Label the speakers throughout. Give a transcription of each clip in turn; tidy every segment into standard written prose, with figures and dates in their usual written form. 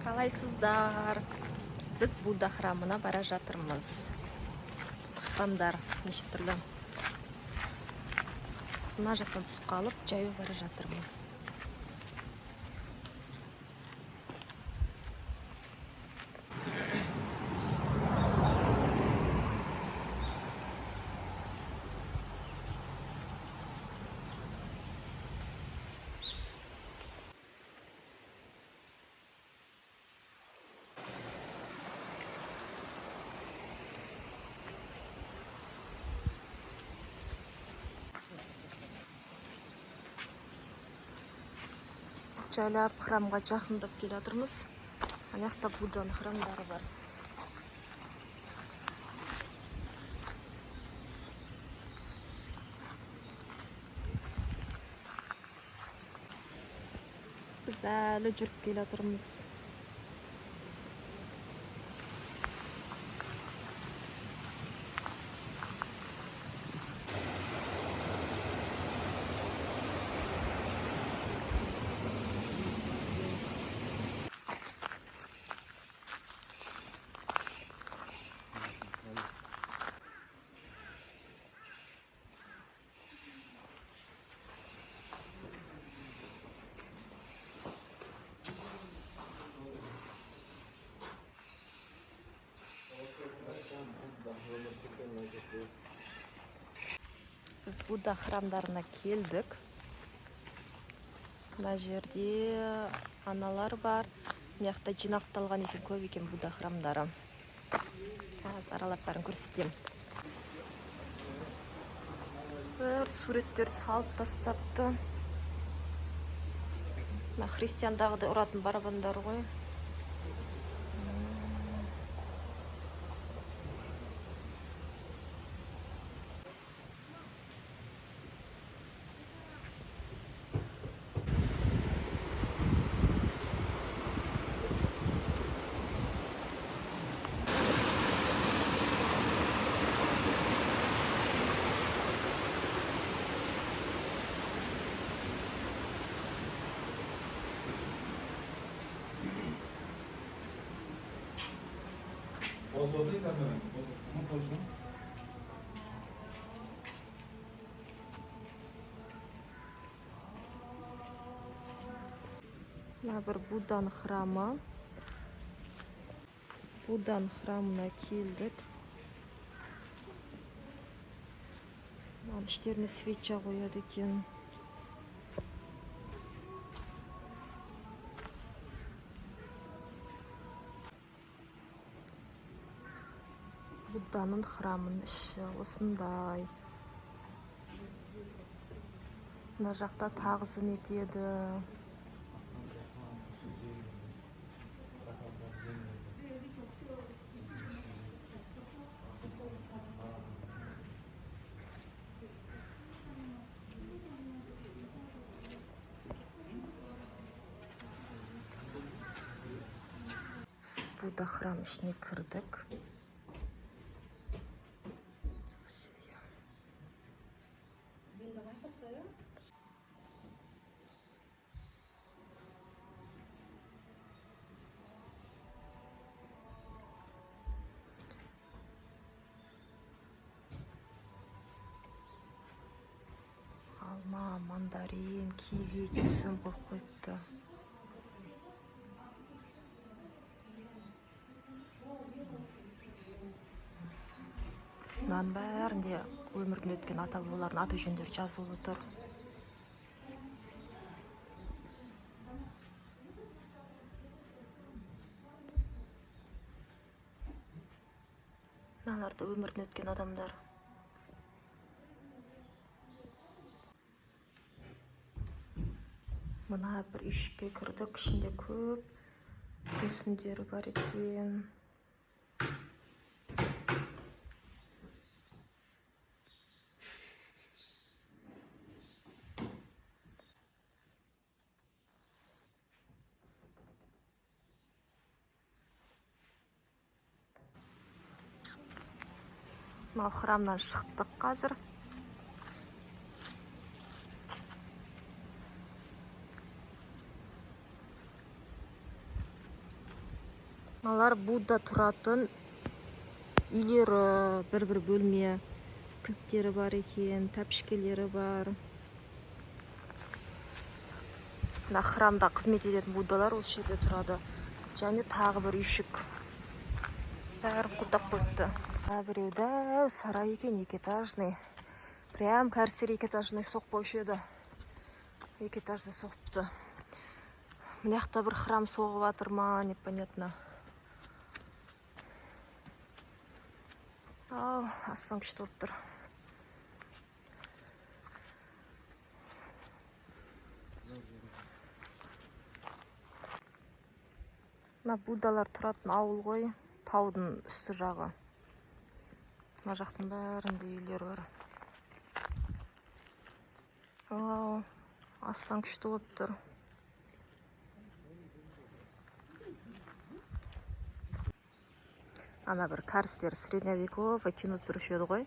Speaker 1: Қалайсыздар? Біз Будда храмына бара жатырмыз. Храмдар неше түрлі. Мына жақтан түсіп қалып, жаяу бара жатырмыз. Жайлап храмға жақындап келе жатырмыз. Ана жақта Будданың храмдары бар. Біз әлі жүріп келе жатырмыз. Біз Будда храмдарына келдік. Мына жерде аналар бар. Мына жақта жинақталған екен, көп екен Будда храмдары. Қазір аралап бәрін көрсетем. Бір суреттер салып тастапты. Мына христиандағыдай ұратын барабандар ғой. Мына бір Будданың храмы. Будданың храмына келдік. Іштеріне свеча қояды екен. Будданың храмының іші осындай. Мына жақта тағзым етеді. Будда храм ішіне кірдік. Алма, мандарин, киви, жүзім қойып қойыпты. Мынаның бәрінде өмірден өткен ата-бабалардың аты-жөндері жазулы тұр. Мыналар да өмірден өткен адамдар. Мына бір үйшікке кірдік, ішінде көп мүсіндері бар екен. Мына храмнан шықтық қазір. Алар Будда тұратын үйлері бір бөлме, кілттері бар екен, тәпішкелері бар. Мына храмда қызмет ететін буддалар осы жерде тұрады. Және тағы бір үйшік. Бәрін құлдап қойыпты. Біреуді сарай екен, екетажный. Прям кәрсер екетажный соқпаушы еді. Екетажный соқыпты. Мынаяқта бір храм соғып жатыр ма, непонятно. Ау, аспан күшті болып тұр. Мына буддалар тұратын ауыл ғой, таудың үсті жағы. Мына жақтың бәрінде үйлер бар. Ау, аспан күшті болып тұр. Ана бір кәрістер средневековый кино түсіруші еді ғой.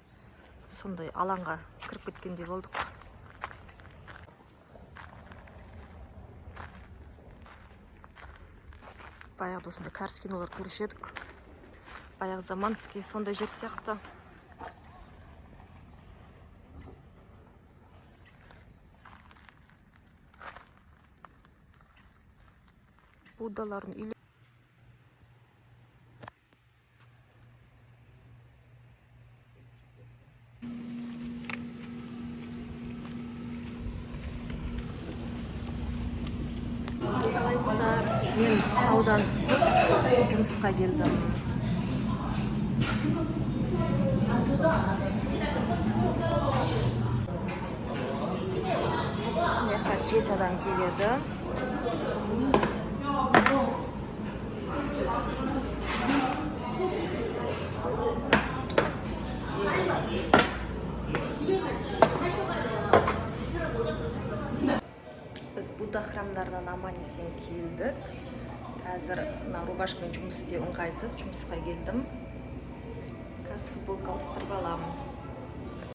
Speaker 1: Сондай алаңға кіріп кеткендей болдық. Баяғыда осындай кәріс кинолар көруші едік. Баяғы заманский сондай жер сияқты. Буддалардың үйлі. Қалайсыздар? Мен таудан түсіп, жұмысқа келдім. Мына 7 адам келеді. Біз Будда храмдарынан аман-есен келдік. Қазір рубашкамен жұмыс істеу ыңғайсыз, жұмысқа келдім. Қазір футболка ауыстырып аламын.